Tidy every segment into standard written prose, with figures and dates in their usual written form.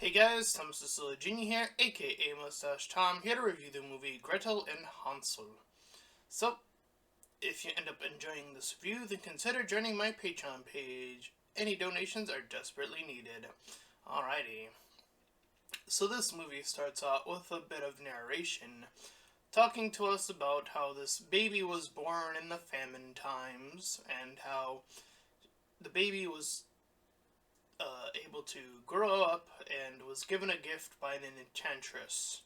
Hey guys, Tom Cecilia Jr. here, aka Mustached Tom, here to review the movie Gretel and Hansel. So, if you end up enjoying this review, then consider joining my Patreon page. Any donations are desperately needed. Alrighty. So this movie starts out with a bit of narration, talking to us about how this baby was born in the famine times, and how the baby was able to grow up and was given a gift by an enchantress.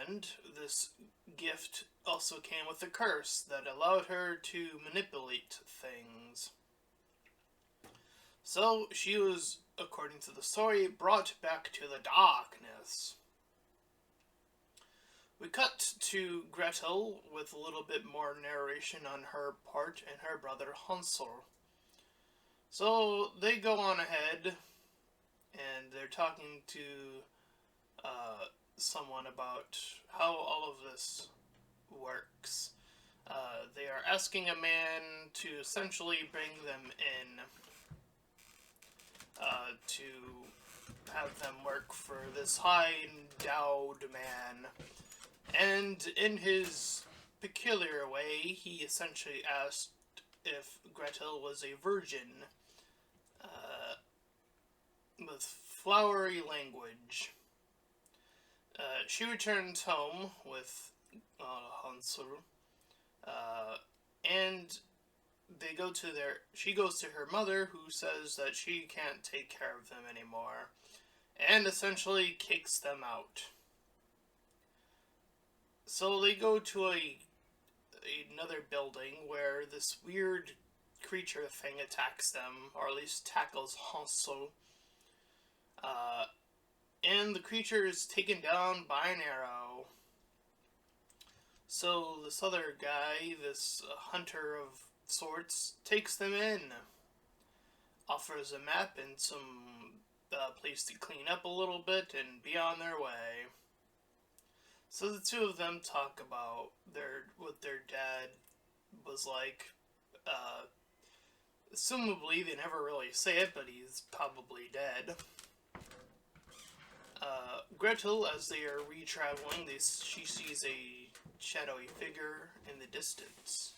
And this gift also came with a curse that allowed her to manipulate things. So she was, according to the story, brought back to the darkness. We cut to Gretel with a little bit more narration on her part and her brother Hansel. So they go on ahead and they're talking to someone about how all of this works. They are asking a man to essentially bring them in to have them work for this high endowed man. And in his peculiar way, he essentially asked if Gretel was a virgin, with flowery language. She returns home with Hansel, and she goes to her mother, who says that she can't take care of them anymore, and essentially kicks them out. So they go to another building where this weird creature thing attacks them, or at least tackles Hansel. And the creature is taken down by an arrow. So this other guy, this hunter of sorts, takes them in, offers a map and some place to clean up a little bit and be on their way. So the two of them talk about what their dad was like. Assumably, they never really say it, but he's probably dead. Gretel, as they are re-traveling, she sees a shadowy figure in the distance.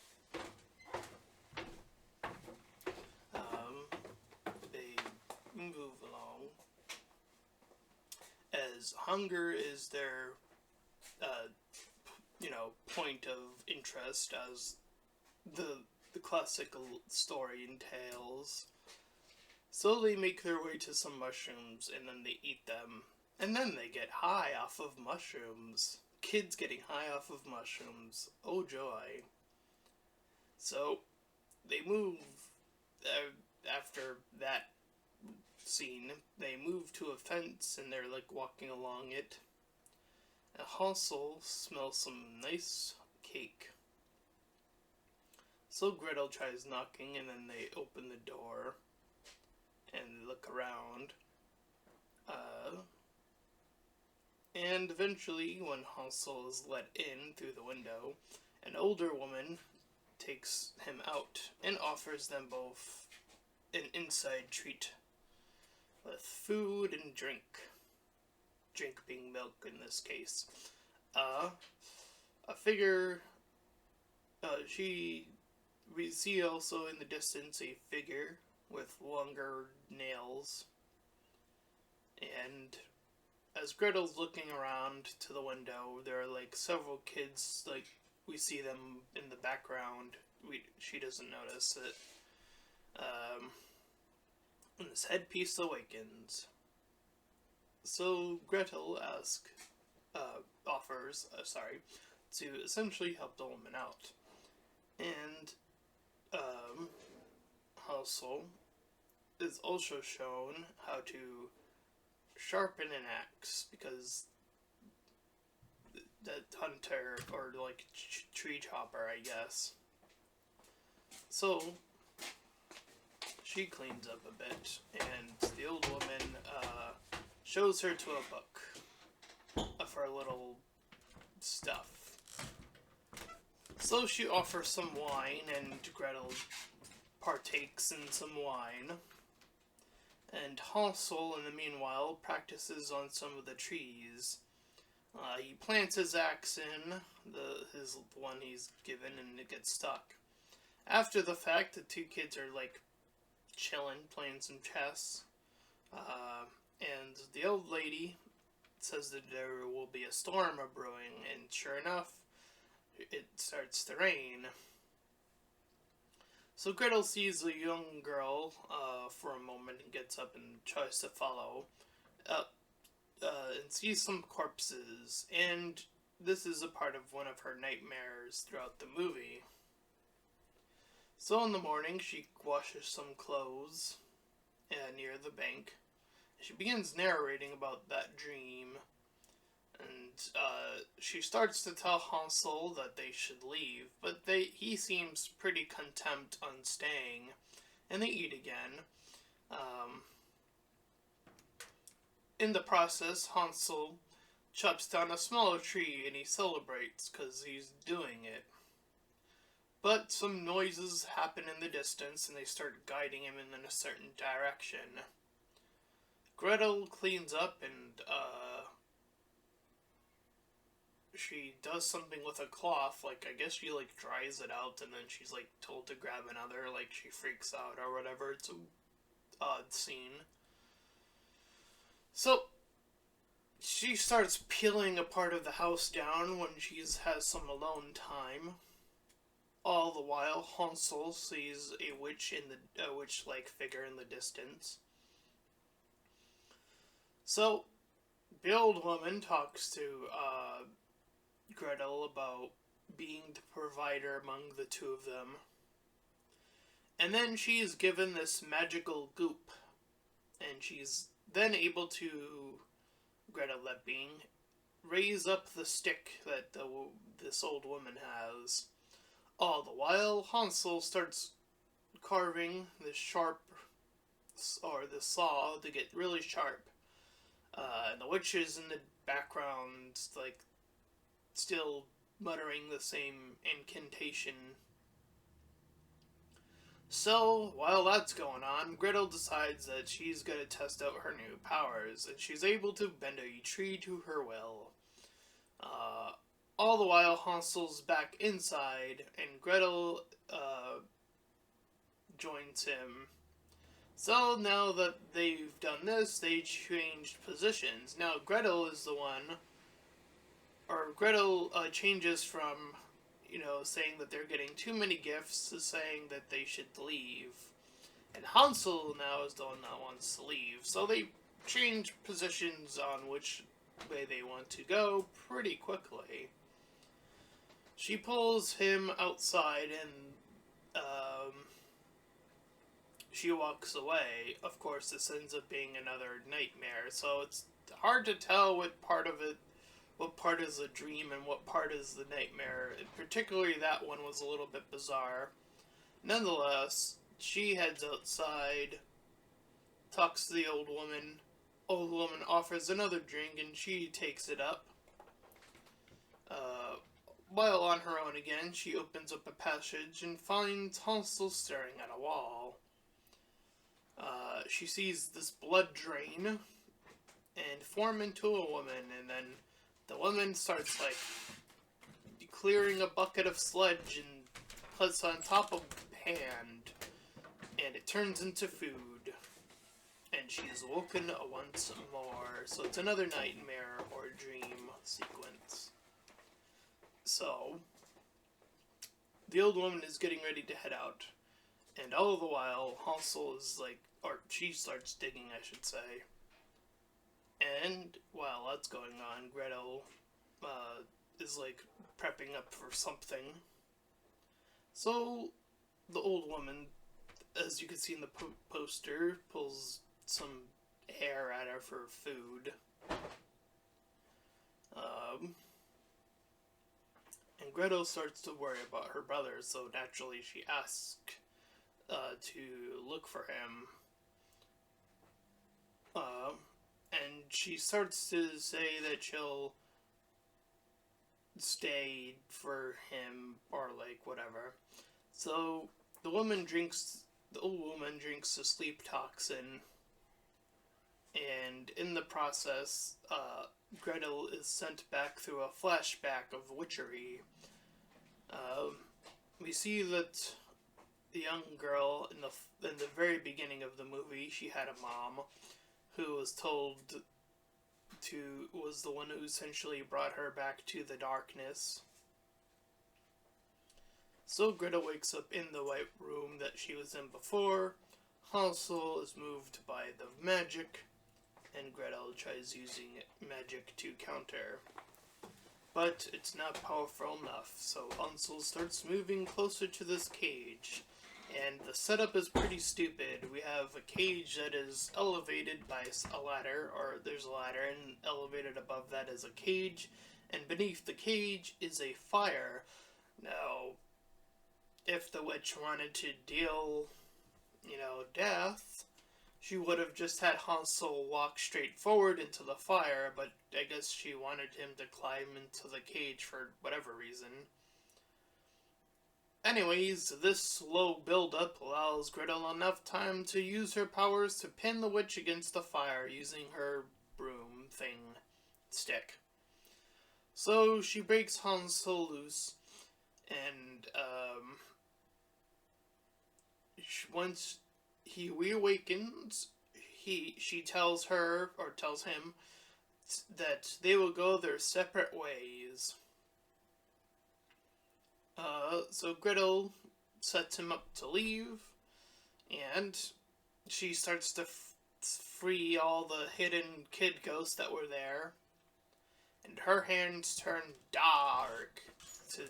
They move along, as hunger is their, point of interest, as the classical story entails. So they make their way to some mushrooms, and then they eat them. And then they get high off of mushrooms. Kids getting high off of mushrooms. Oh joy. So, they move, after that scene, they move to a fence and they're like walking along it. And Hansel smells some nice cake. So Gretel tries knocking, and then they open the door and look around. And eventually, when Hansel is let in through the window, an older woman takes him out and offers them both an inside treat with food and drink. Drink being milk in this case. A figure, we see also in the distance a figure with longer nails, and as Gretel's looking around to the window, there are like several kids, like we see them in the background. She doesn't notice it. And this headpiece awakens. So Gretel offers to essentially help the woman out, and Hansel is also shown how to sharpen an axe, because that hunter, or like tree chopper, I guess. So she cleans up a bit, and the old woman shows her to a book of her little stuff. So she offers some wine, and Gretel partakes in some wine. And Hansel, in the meanwhile, practices on some of the trees. He plants his axe in his one he's given, and it gets stuck. After the fact, the two kids are like chilling, playing some chess. And the old lady says that there will be a storm a brewing, and sure enough, it starts to rain. So Gretel sees a young girl for a moment and gets up and tries to follow, uh, and sees some corpses, and this is a part of one of her nightmares throughout the movie. So in the morning, she washes some clothes near the bank. She begins narrating about that dream, and she starts to tell Hansel that they should leave, but he seems pretty content on staying, and they eat again. In the process, Hansel chops down a smaller tree and he celebrates because he's doing it. But some noises happen in the distance and they start guiding him in a certain direction. Gretel cleans up and she does something with a cloth, like I guess she like dries it out and then she's like told to grab another, like she freaks out or whatever. It's a odd scene. So she starts peeling a part of the house down when she has some alone time. All the while, Hansel sees a witch-like figure in the distance. So the old woman talks to Gretel about being the provider among the two of them. And then she is given this magical goop. And she's then able to, Gretel that being, raise up the stick that this old woman has. All the while, Hansel starts carving this saw to get really sharp. And the witch is in the background, like, still muttering the same incantation. So, while that's going on, Gretel decides that she's going to test out her new powers, and she's able to bend a tree to her will. All the while, Hansel's back inside, and Gretel joins him. So now that they've done this, they changed positions. Now Gretel is the one, or Gretel changes from, saying that they're getting too many gifts to saying that they should leave. And Hansel now is the one that wants to leave. So they change positions on which way they want to go pretty quickly. She pulls him outside and she walks away. Of course, this ends up being another nightmare, so it's hard to tell what part is a dream and what part is the nightmare. Particularly that one was a little bit bizarre. Nonetheless, she heads outside, talks to the old woman. Old woman offers another drink and she takes it up. While on her own again, she opens up a passage and finds Hansel staring at a wall. She sees this blood drain and form into a woman, and then the woman starts like clearing a bucket of sludge and puts on top of a hand, and it turns into food, and she's woken once more. So it's another nightmare or dream sequence. So the old woman is getting ready to head out, and all the while Hansel is like, or she starts digging, I should say. And while that's going on, Gretel is like prepping up for something. So the old woman, as you can see in the poster, pulls some hair at her for food. And Gretel starts to worry about her brother, so naturally she asks to look for him. And she starts to say that she'll stay for him, or like whatever. So the old woman drinks the sleep toxin, and in the process, Gretel is sent back through a flashback of witchery. Um, we see that the young girl in the very beginning of the movie, she had a mom who was told to was the one who essentially brought her back to the darkness. So Gretel wakes up in the white room that she was in before. Hansel is moved by the magic, and Gretel tries using magic to counter. But it's not powerful enough, so Hansel starts moving closer to this cage. And the setup is pretty stupid. We have a cage that is elevated by a ladder, or there's a ladder, and elevated above that is a cage, and beneath the cage is a fire. Now, if the witch wanted to deal, death, she would have just had Hansel walk straight forward into the fire, but I guess she wanted him to climb into the cage for whatever reason. Anyways, this slow build-up allows Gretel enough time to use her powers to pin the witch against the fire using her broom stick. So she breaks Hansel loose, and once he reawakens, she tells him that they will go their separate ways. So Gretel sets him up to leave, and she starts to free all the hidden kid ghosts that were there, and her hands turn dark to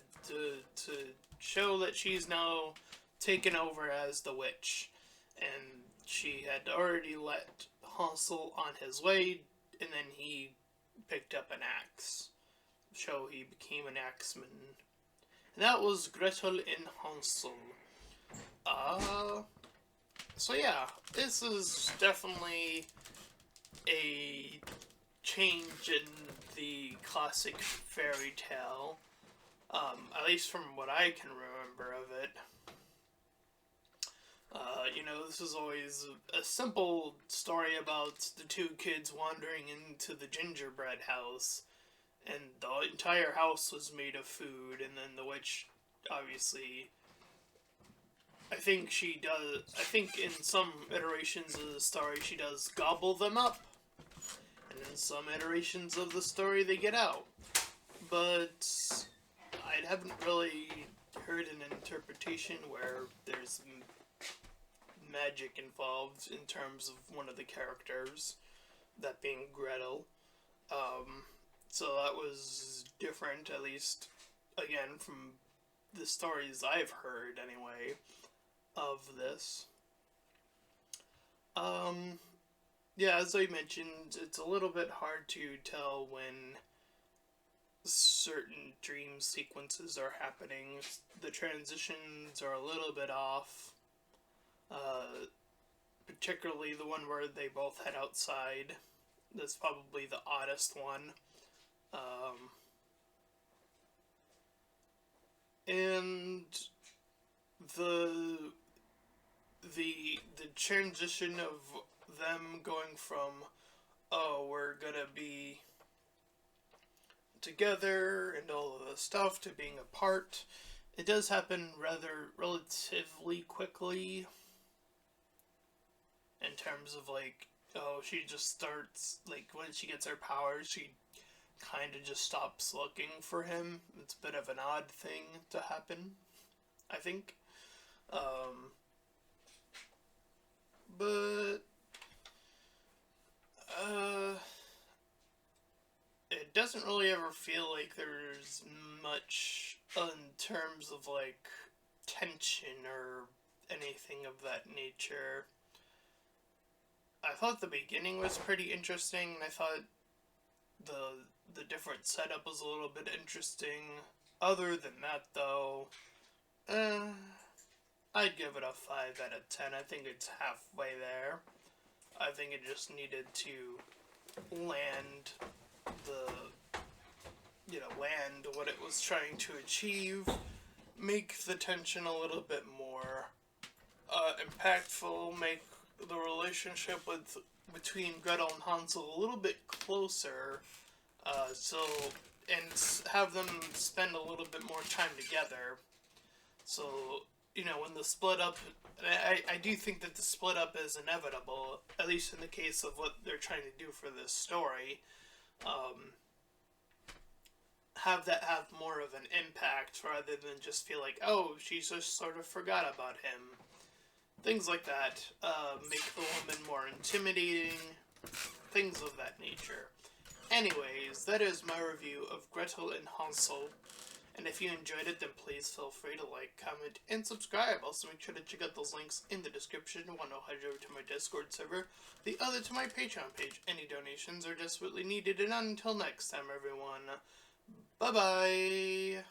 show that she's now taken over as the witch, and she had already let Hansel on his way, and then he picked up an axe, so he became an axeman. And that was Gretel and Hansel. So yeah, this is definitely a change in the classic fairy tale, at least from what I can remember of it. This is always a simple story about the two kids wandering into the gingerbread house, and the entire house was made of food, and then the witch, obviously, I think in some iterations of the story she does gobble them up, and in some iterations of the story they get out. But I haven't really heard an interpretation where there's magic involved in terms of one of the characters, that being Gretel. So that was different, at least, again, from the stories I've heard, anyway, of this. Yeah, as I mentioned, it's a little bit hard to tell when certain dream sequences are happening. The transitions are a little bit off. Particularly the one where they both head outside. That's probably the oddest one. And the transition of them going from, oh, we're gonna be together and all of the stuff, to being apart, it does happen relatively quickly, in terms of, she just starts, when she gets her powers, she kind of just stops looking for him. It's a bit of an odd thing to happen, I think. But it doesn't really ever feel like there's much in terms of, tension or anything of that nature. I thought the beginning was pretty interesting, and I thought the different setup was a little bit interesting. Other than that, though, I'd give it a 5 out of 10. I think it's halfway there. I think it just needed to land what it was trying to achieve, make the tension a little bit more impactful, make the relationship with between Gretel and Hansel a little bit closer, and have them spend a little bit more time together. So, when the split up, I do think that the split up is inevitable, at least in the case of what they're trying to do for this story. Have that have more of an impact rather than just feel like, oh, she just sort of forgot about him. Things like that make the woman more intimidating, things of that nature. Anyways, that is my review of Gretel and Hansel. And if you enjoyed it, then please feel free to like, comment, and subscribe. Also, make sure to check out those links in the description. One will head over to my Discord server, the other to my Patreon page. Any donations are desperately needed, and until next time, everyone, bye-bye!